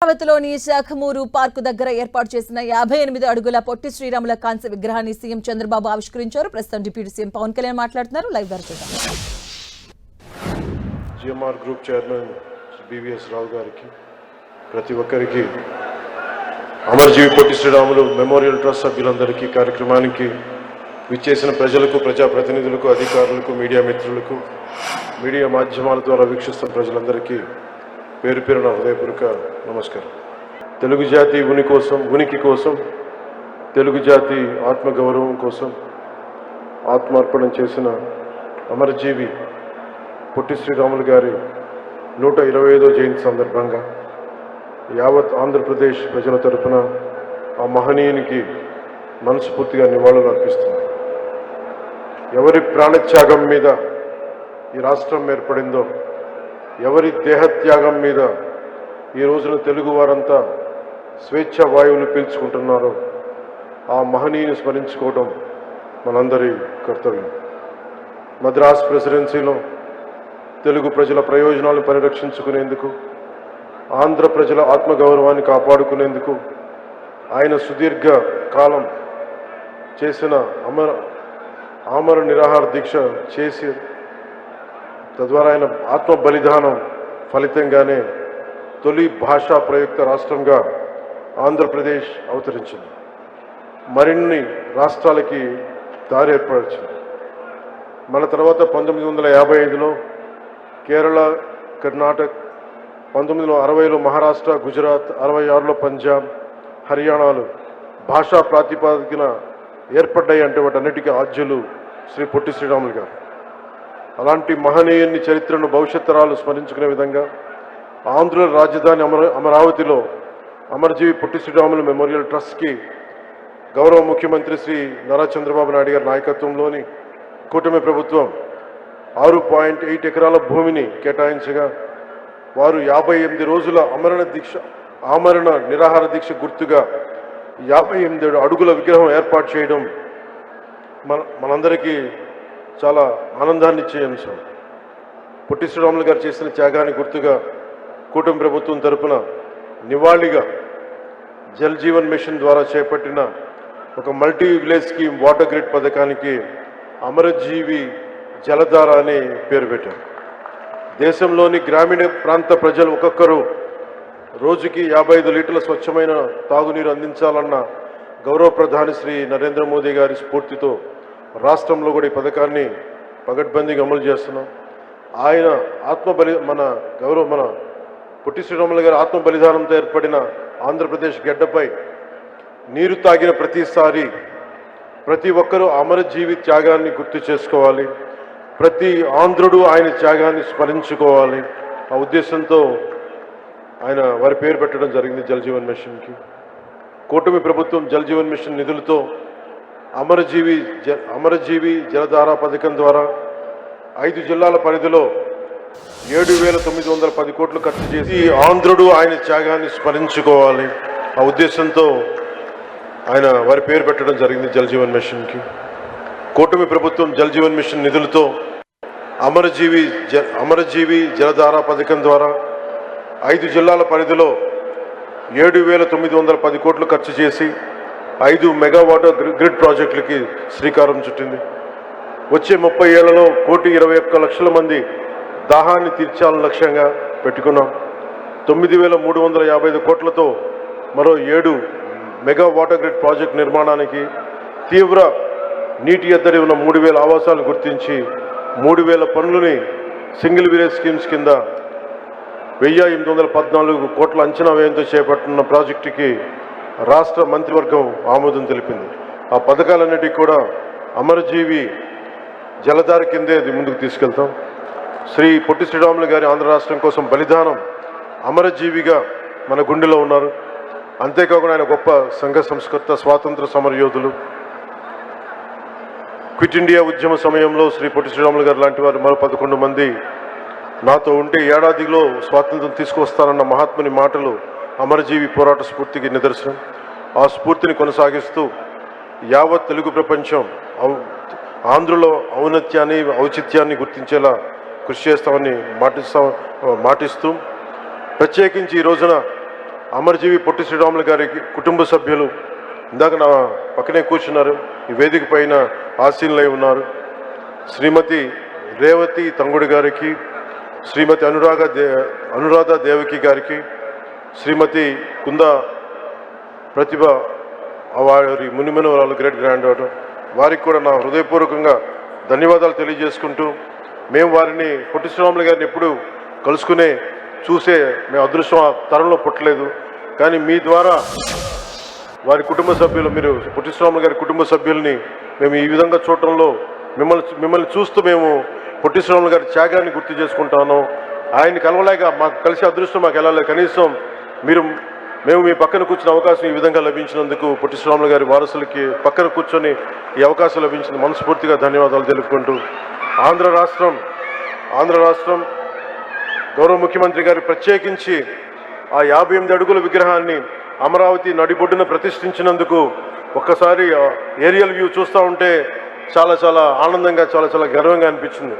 అమరావతిలోని శాఖమూరు పార్కు దగ్గర ఏర్పాటు చేసిన 58 అడుగుల పొట్టి శ్రీరాముల కాంస్య విగ్రహాన్ని సీఎం చంద్రబాబు ఆవిష్కరించారు. ప్రస్తుతం డిప్యూటీ సీఎం పవన్ కళ్యాణ్ మాట్లాడుతున్నారు. లైవ్ ద్వారా చూద్దాం. జిఎంఆర్ గ్రూప్ చైర్మన్ బివిఎస్ రావు గారికి, ప్రతి ఒక్కరికి, అమరజీవి పొట్టి శ్రీరాములు మెమోరియల్ ట్రస్ట్ సభ్యులందరికీ, కార్యక్రమానికి విచ్చేసిన ప్రజలకు, ప్రజాప్రతినిధులకు, అధికారులకు, మీడియా మిత్రులకు, మీడియా మాధ్యమాల ద్వారా వీక్షిస్తున్న ప్రజలందరికీ పేరు పేరున హృదయపూర్వక నమస్కారం. తెలుగు జాతి ఉనికి కోసం, తెలుగు జాతి ఆత్మగౌరవం కోసం ఆత్మార్పణం చేసిన అమరజీవి పొట్టి శ్రీరాములు గారి 125వ జయంతి సందర్భంగా యావత్ ఆంధ్రప్రదేశ్ ప్రజల తరఫున ఆ మహనీయునికి మనస్ఫూర్తిగా నివాళులు అర్పిస్తున్నారు. ఎవరి ప్రాణత్యాగం మీద ఈ రాష్ట్రం ఏర్పడిందో, ఎవరి దేహత్యాగం మీద ఈ రోజున తెలుగు వారంతా స్వేచ్ఛ వాయువులు పీల్చుకుంటున్నారో ఆ మహనీయుని స్మరించుకోవడం మనందరి కర్తవ్యం. మద్రాస్ ప్రెసిడెన్సీలో తెలుగు ప్రజల ప్రయోజనాలను పరిరక్షించుకునేందుకు, ఆంధ్ర ప్రజల ఆత్మగౌరవాన్ని కాపాడుకునేందుకు ఆయన సుదీర్ఘ కాలం చేసిన ఆమర నిరాహార దీక్ష చేసి, తద్వారా ఆయన ఆత్మ బలిదానం ఫలితంగానే తొలి భాషా ప్రయుక్త రాష్ట్రంగా ఆంధ్రప్రదేశ్ అవతరించింది. మరిన్ని రాష్ట్రాలకి దారి ఏర్పరిచింది. మన తర్వాత 1955లో కేరళ, కర్ణాటక, 1960లో మహారాష్ట్ర, గుజరాత్, 66లో పంజాబ్, హర్యానాలు భాషా ప్రాతిపదికన ఏర్పడ్డాయి. అంటే వాటన్నిటికీ ఆద్యులు శ్రీ పొట్టి శ్రీరాములు గారు. అలాంటి మహనీయుని చరిత్రను భవిష్యత్ తరాలు స్మరించుకునే విధంగా ఆంధ్ర రాజధాని అమరావతిలో అమరజీవి పొట్టి శ్రీరాములు మెమోరియల్ ట్రస్ట్కి గౌరవ ముఖ్యమంత్రి శ్రీ నారా చంద్రబాబు నాయుడు గారి నాయకత్వంలోని కూటమి ప్రభుత్వం 6.8 ఎకరాల భూమిని కేటాయించగా, వారు 58 రోజుల ఆమరణ నిరాహార దీక్ష గుర్తుగా 58 అడుగుల విగ్రహం ఏర్పాటు చేయడం మనందరికీ చాలా ఆనందాన్ని ఇచ్చే అంశం. పొట్టి శ్రీరాములు గారు చేసిన త్యాగాన్ని గుర్తుగా కూటమి ప్రభుత్వం తరపున నివాళిగా జల్ జీవన్ మిషన్ ద్వారా చేపట్టిన ఒక multi village scheme water grid పథకానికి అమరజీవి జలధార అని పేరు పెట్టారు. దేశంలోని గ్రామీణ ప్రాంత ప్రజలు ఒక్కొక్కరు రోజుకి 55 లీటర్ల స్వచ్ఛమైన తాగునీరు అందించాలన్న గౌరవ ప్రధాని శ్రీ నరేంద్ర మోదీ గారి స్ఫూర్తితో రాష్ట్రంలో కూడా ఈ పథకాన్ని పగడ్బందీగా అమలు చేస్తున్నాం. ఆయన మన పొట్టి శ్రీరాములు గారి ఆత్మ బలిదానంతో ఏర్పడిన ఆంధ్రప్రదేశ్ గడ్డపై నీరు తాగిన ప్రతిసారి ప్రతి ఒక్కరూ అమరజీవి త్యాగాన్ని గుర్తు చేసుకోవాలి, ప్రతి ఆంధ్రుడు ఆయన త్యాగాన్ని స్మరించుకోవాలి. ఆ ఉద్దేశంతో ఆయన వారి పేరు పెట్టడం జరిగింది జల్ జీవన్ మిషన్కి. కూటమి ప్రభుత్వం జల్ జీవన్ మిషన్ నిధులతో అమరజీవి జలధార పథకం ద్వారా 5 జిల్లాల పరిధిలో 7,910 కోట్లు ఖర్చు చేసి ఆంధ్రుడు ఆయన త్యాగాన్ని స్మరించుకోవాలి. ఆ ఉద్దేశంతో ఆయన వారి పేరు పెట్టడం జరిగింది జల్ జీవన్ మిషన్కి. కూటమి ప్రభుత్వం జల్ జీవన్ మిషన్ నిధులతో అమరజీవి జలధార పథకం ద్వారా 5 జిల్లాల పరిధిలో 7,910 కోట్లు ఖర్చు చేసి 5 మెగా వాటర్ గ్రిడ్ ప్రాజెక్టులకి శ్రీకారం చుట్టింది. వచ్చే 30 ఏళ్లలో 1,21,00,000 మంది దాహాన్ని తీర్చాలని లక్ష్యంగా పెట్టుకున్నాం. 9,355 కోట్లతో మరో 7 మెగా వాటర్ గ్రిడ్ ప్రాజెక్ట్ నిర్మాణానికి, తీవ్ర నీటి ఎద్దడి ఉన్న 3,000 ఆవాసాలను గుర్తించి 3,000 పనులని సింగిల్ విలేజ్ స్కీమ్స్ కింద 1,814 కోట్ల అంచనా వ్యయంతో చేపట్టిన ప్రాజెక్టుకి రాష్ట్ర మంత్రివర్గం ఆమోదం తెలిపింది. ఆ పథకాలన్నిటికీ కూడా అమరజీవి జలధార కిందే ముందుకు తీసుకెళ్తాం. శ్రీ పొట్టి శ్రీరాములు గారి ఆంధ్ర రాష్ట్రం కోసం బలిదానం అమరజీవిగా మన గుండెలో ఉన్నారు. అంతేకాకుండా ఆయన గొప్ప సంఘ సంస్కర్త, స్వాతంత్ర సమరయోధులు. క్విట్ ఇండియా ఉద్యమ సమయంలో శ్రీ పొట్టి శ్రీరాములు గారు లాంటి వారు మరో 11 మంది నాతో ఉంటే ఏడాదిలో స్వాతంత్రం తీసుకువస్తానన్న మహాత్ముని మాటలు అమరజీవి పోరాట స్ఫూర్తికి నిదర్శనం. ఆ స్ఫూర్తిని కొనసాగిస్తూ యావత్ తెలుగు ప్రపంచం ఆంధ్రులో ఔచిత్యాన్ని గుర్తించేలా కృషి చేస్తామని మాటిస్తూ ప్రత్యేకించి ఈ రోజున అమరజీవి పొట్టి శ్రీరాములు గారి కుటుంబ సభ్యులు ఇందాక నా పక్కనే కూర్చున్నారు, ఈ వేదిక పైన ఆసీనులై ఉన్నారు. శ్రీమతి రేవతి తంగుడి గారికి, శ్రీమతి అనురాధ దేవకి గారికి, శ్రీమతి కుందా ప్రతిభ వారి మునిమనవరాలు గ్రేట్ గ్రాండ్ డాటర్, వారికి కూడా నా హృదయపూర్వకంగా ధన్యవాదాలు తెలియజేసుకుంటూ, మేము వారిని పొట్టి శ్రీరాములు గారిని ఎప్పుడు కలుసుకునే చూసే మేము అదృష్టం ఆ తరంలో పుట్టలేదు. కానీ మీ ద్వారా వారి కుటుంబ సభ్యులు, మీరు పొట్టి శ్రీరాములు గారి కుటుంబ సభ్యుల్ని మేము ఈ విధంగా చూడటంలో మిమ్మల్ని చూస్తూ మేము పొట్టి శ్రీరాములు గారి త్యాగాన్ని గుర్తు చేసుకుంటాను. ఆయన్ని కలవలేక మాకు కలిసి అదృష్టం మాకు వెళ్ళాలి. కనీసం మేము మీ పక్కన కూర్చున్న అవకాశం ఈ విధంగా లభించినందుకు పొట్టి శ్రీరాములు గారి వారసులకి పక్కన కూర్చొని ఈ అవకాశం లభించిన మనస్ఫూర్తిగా ధన్యవాదాలు తెలుపుకుంటూ, ఆంధ్ర రాష్ట్రం గౌరవ ముఖ్యమంత్రి గారు ప్రత్యేకించి ఆ 58 అడుగుల విగ్రహాన్ని అమరావతి నడిబొడ్డున ప్రతిష్ఠించినందుకు ఒక్కసారి ఏరియల్ వ్యూ చూస్తూ ఉంటే చాలా చాలా ఆనందంగా, చాలా చాలా గర్వంగా అనిపించింది.